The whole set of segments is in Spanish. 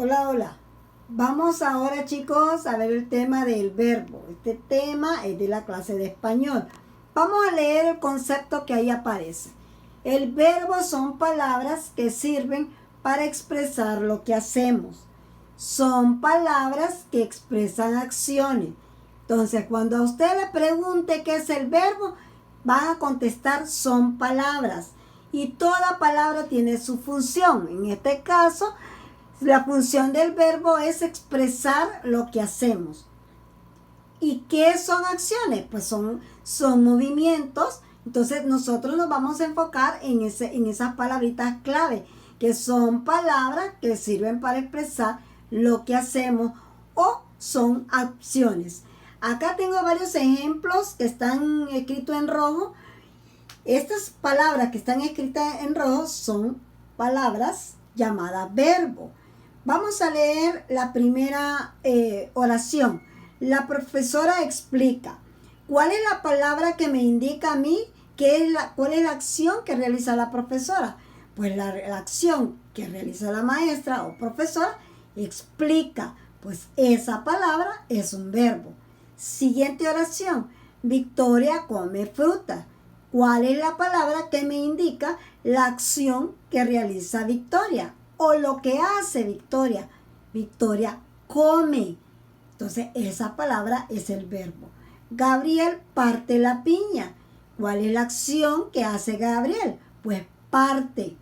Hola, hola. Vamos ahora, chicos, a ver el tema del verbo. Este tema es de la clase de español. Vamos a leer el concepto que ahí aparece. El verbo son palabras que sirven para expresar lo que hacemos. Son palabras que expresan acciones. Entonces, cuando a usted le pregunte qué es el verbo, van a contestar son palabras. Y toda palabra tiene su función. En este caso, la función del verbo es expresar lo que hacemos. ¿Y qué son acciones? Pues son movimientos. Entonces nosotros nos vamos a enfocar en esas palabritas clave, que son palabras que sirven para expresar lo que hacemos o son acciones. Acá tengo varios ejemplos que están escritos en rojo. Estas palabras que están escritas en rojo son palabras llamadas verbo. Vamos a leer la primera oración. La profesora explica. ¿Cuál es la palabra que me indica a mí cuál es la acción que realiza la profesora? Pues la acción que realiza la maestra o profesora explica. Pues esa palabra es un verbo. Siguiente oración. Victoria come fruta. ¿Cuál es la palabra que me indica la acción que realiza Victoria? O lo que hace Victoria. Victoria come. Entonces, esa palabra es el verbo. Gabriel parte la piña. ¿Cuál es la acción que hace Gabriel? Pues parte.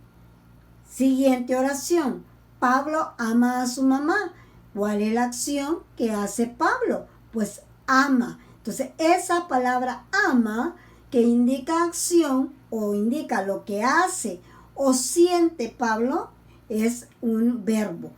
Siguiente oración. Pablo ama a su mamá. ¿Cuál es la acción que hace Pablo? Pues ama. Entonces, esa palabra ama, que indica acción o indica lo que hace o siente Pablo, es un verbo.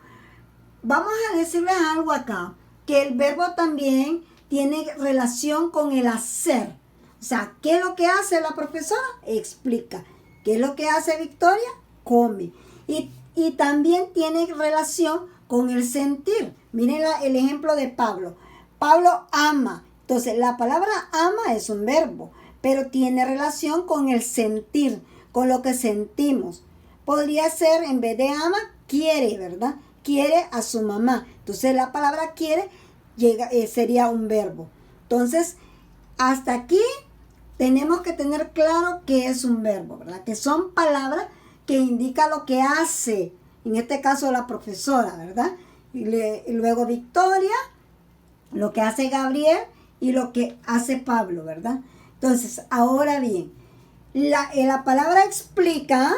Vamos a decirles algo acá, que el verbo también tiene relación con el hacer. O sea, ¿qué es lo que hace la profesora? Explica. ¿Qué es lo que hace Victoria? Come. Y también tiene relación con el sentir. Miren el ejemplo de Pablo. Pablo ama. Entonces, la palabra ama es un verbo, pero tiene relación con el sentir, con lo que sentimos. Podría ser, en vez de ama, quiere, ¿verdad? Quiere a su mamá. Entonces la palabra quiere sería un verbo. Entonces, hasta aquí tenemos que tener claro qué es un verbo, ¿verdad? Que son palabras que indican lo que hace, en este caso la profesora, ¿verdad? Y luego Victoria, lo que hace Gabriel y lo que hace Pablo, ¿verdad? Entonces, ahora bien, la palabra explica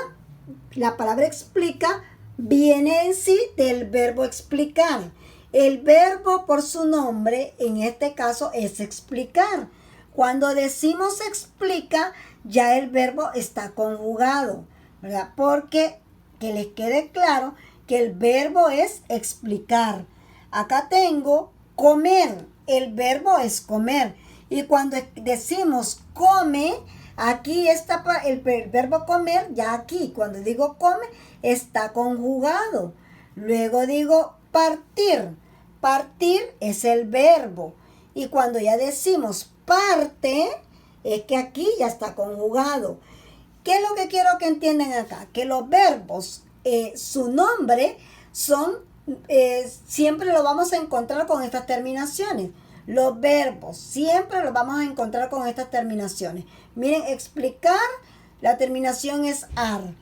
viene en sí del verbo explicar. El verbo por su nombre, en este caso, es explicar. Cuando decimos explica, ya el verbo está conjugado, ¿verdad? Porque que les quede claro que el verbo es explicar. Acá tengo comer. El verbo es comer. Y cuando decimos come, aquí está el verbo comer, ya aquí, cuando digo come, está conjugado. Luego digo partir. Partir es el verbo. Y cuando ya decimos parte, es que aquí ya está conjugado. ¿Qué es lo que quiero que entiendan acá? Que los verbos, su nombre, siempre lo vamos a encontrar con estas terminaciones. Los verbos siempre los vamos a encontrar con estas terminaciones. Miren, explicar, la terminación es ar.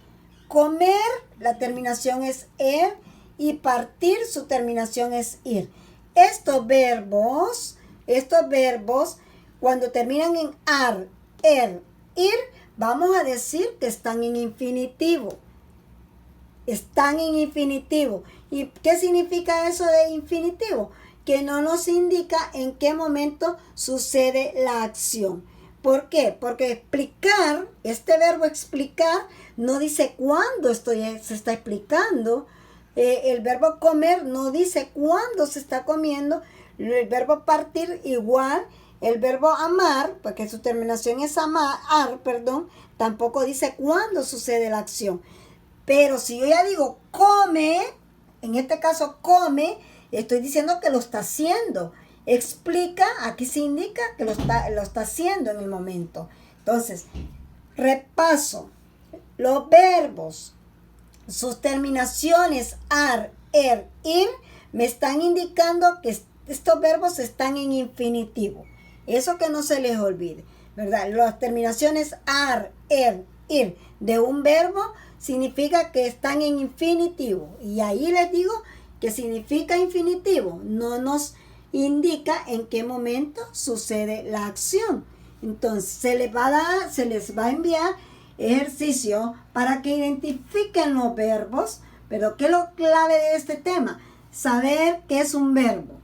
Comer, la terminación es er. Y partir, su terminación es ir. Estos verbos, cuando terminan en ar, er, ir, vamos a decir que están en infinitivo. Están en infinitivo. ¿Y qué significa eso de infinitivo? Que no nos indica en qué momento sucede la acción. ¿Por qué? Porque explicar, este verbo explicar, no dice cuándo se está explicando. El verbo comer no dice cuándo se está comiendo. El verbo partir igual. El verbo amar, porque su terminación es tampoco dice cuándo sucede la acción. Pero si yo ya digo come, en este caso come, estoy diciendo que lo está haciendo. Explica, aquí se indica que lo está haciendo en el momento. Entonces, repaso. Los verbos, sus terminaciones ar, ir, me están indicando que estos verbos están en infinitivo. Eso que no se les olvide, ¿verdad? Las terminaciones ar, ir de un verbo significa que están en infinitivo. Y ahí les digo que significa infinitivo. No nos indica en qué momento sucede la acción. Entonces se les va a enviar ejercicio para que identifiquen los verbos. Pero ¿qué es lo clave de este tema? Saber qué es un verbo,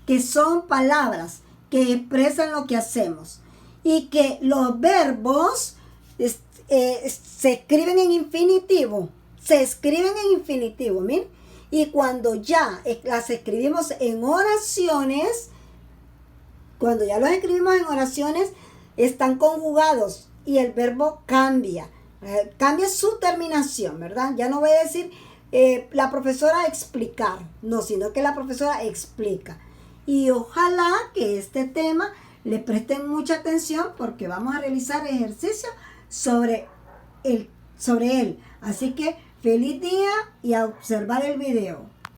que son palabras que expresan lo que hacemos y que los verbos se escriben en infinitivo, miren, y cuando ya las escribimos en oraciones, están conjugados y el verbo cambia su terminación, ¿verdad? Ya no voy a decir la profesora explicar, no, sino que la profesora explica. Y ojalá que este tema le presten mucha atención porque vamos a realizar ejercicios sobre él. Así que feliz día y a observar el video.